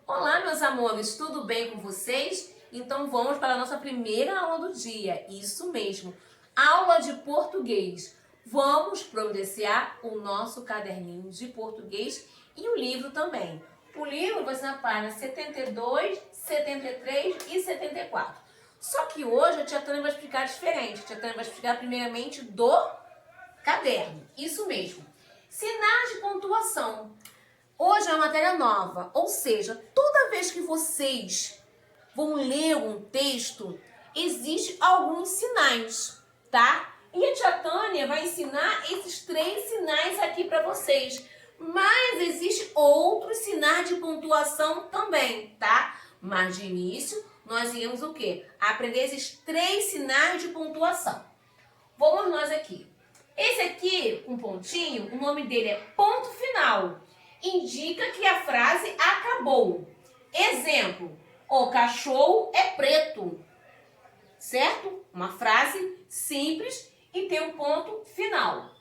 Olá, meus amores, tudo bem com vocês? Então vamos para a nossa primeira aula do dia, isso mesmo, aula de português. Vamos providenciar o nosso caderninho de português e o livro também. O livro vai ser na página 72, 73 e 74. Só que hoje a tia Tânia vai explicar diferente. A tia Tânia vai explicar primeiramente do caderno, isso mesmo. Sinais de pontuação. Hoje é uma matéria nova, ou seja, toda vez que vocês vão ler um texto, existem alguns sinais, tá? E a tia Tânia vai ensinar esses 3 sinais aqui para vocês. Mas existem outros sinais de pontuação também, tá? Mas de início, nós iremos o quê? Aprender esses 3 sinais de pontuação. Vamos nós aqui. Esse aqui, um pontinho, o nome dele é ponto final. Indica que a frase acabou. Exemplo, o cachorro é preto. Certo? Uma frase simples e tem um ponto final.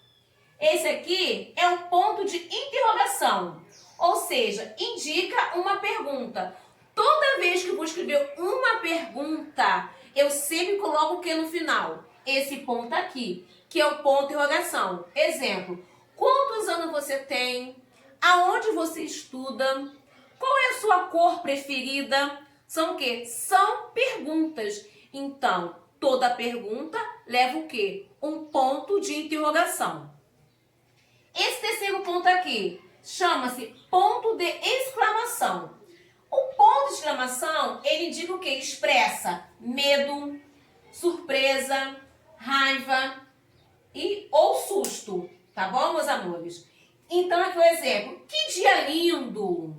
Esse aqui é um ponto de interrogação, ou seja, indica uma pergunta. Toda vez que eu vou escrever uma pergunta, eu sempre coloco o que no final? Esse ponto aqui, que é o ponto de interrogação. Exemplo, quantos anos você tem? Aonde você estuda? Qual é a sua cor preferida? São o quê? São perguntas. Então, toda pergunta leva o quê? Um ponto de interrogação. Esse terceiro ponto aqui chama-se ponto de exclamação. O ponto de exclamação, ele indica o quê? Expressa medo, surpresa, raiva ou susto. Tá bom, meus amores? Então, aqui o exemplo. Que dia lindo!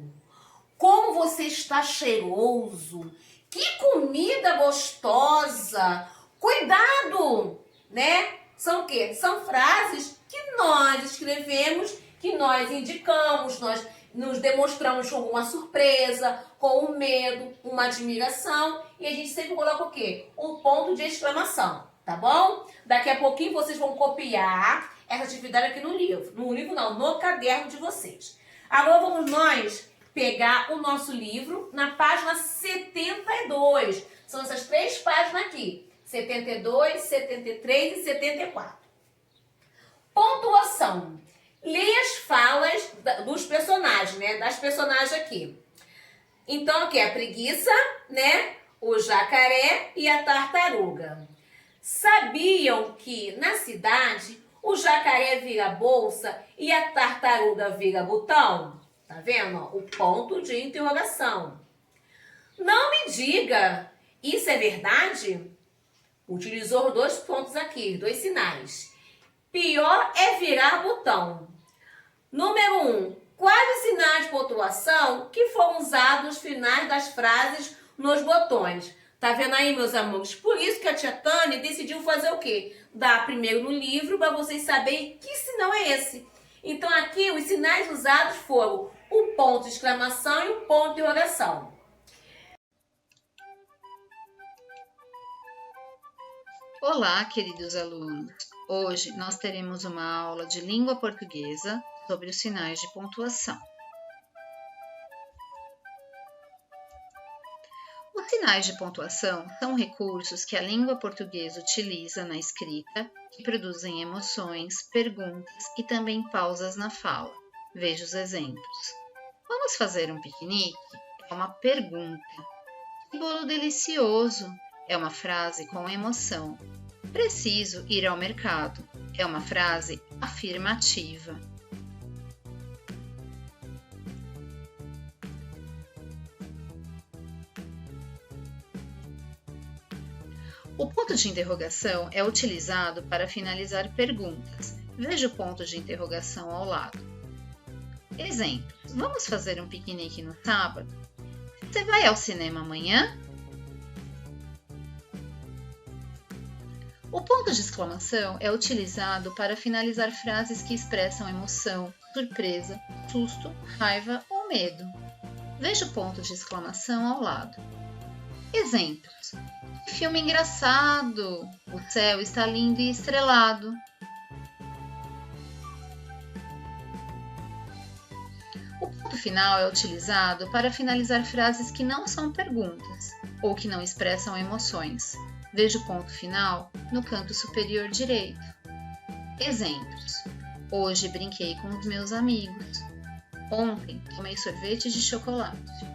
Como você está cheiroso! Que comida gostosa! Cuidado! Né? São o quê? São frases que nós escrevemos, que nós indicamos, nós nos demonstramos com uma surpresa, com um medo, uma admiração. E a gente sempre coloca o quê? Um ponto de exclamação. Tá bom? Daqui a pouquinho vocês vão copiar essa atividade aqui no livro. No livro não, no caderno de vocês. Agora vamos nós pegar o nosso livro na página 72. São essas 3 páginas aqui. 72, 73 e 74. Pontuação. Leia as falas dos personagens, né? Das personagens aqui. Então, aqui é a preguiça, né? O jacaré e a tartaruga. Sabiam que na cidade o jacaré vira bolsa e a tartaruga vira botão? Tá vendo? O ponto de interrogação. Não me diga, isso é verdade? Utilizou 2 pontos aqui, 2 sinais. Pior é virar botão. Número 1. Quais os sinais de pontuação que foram usados nos finais das frases nos botões? Tá vendo aí, meus amores? Por isso que a tia Tânia decidiu fazer o quê? Dar primeiro no livro para vocês saberem que sinal é esse. Então aqui os sinais usados foram o ponto de exclamação e o ponto de interrogação. Olá, queridos alunos! Hoje nós teremos uma aula de língua portuguesa sobre os sinais de pontuação. Os sinais de pontuação são recursos que a língua portuguesa utiliza na escrita que produzem emoções, perguntas e também pausas na fala. Veja os exemplos. Vamos fazer um piquenique? É uma pergunta. Que bolo delicioso! É uma frase com emoção. Preciso ir ao mercado. É uma frase afirmativa. O ponto de interrogação é utilizado para finalizar perguntas. Veja o ponto de interrogação ao lado. Exemplos. Vamos fazer um piquenique no sábado? Você vai ao cinema amanhã? O ponto de exclamação é utilizado para finalizar frases que expressam emoção, surpresa, susto, raiva ou medo. Veja o ponto de exclamação ao lado. Exemplos. Que filme engraçado! O céu está lindo e estrelado. O ponto ponto final é utilizado para finalizar frases que não são perguntas ou que não expressam emoções. Veja o ponto final no canto superior direito. Exemplos: hoje brinquei com os meus amigos. Ontem tomei sorvete de chocolate.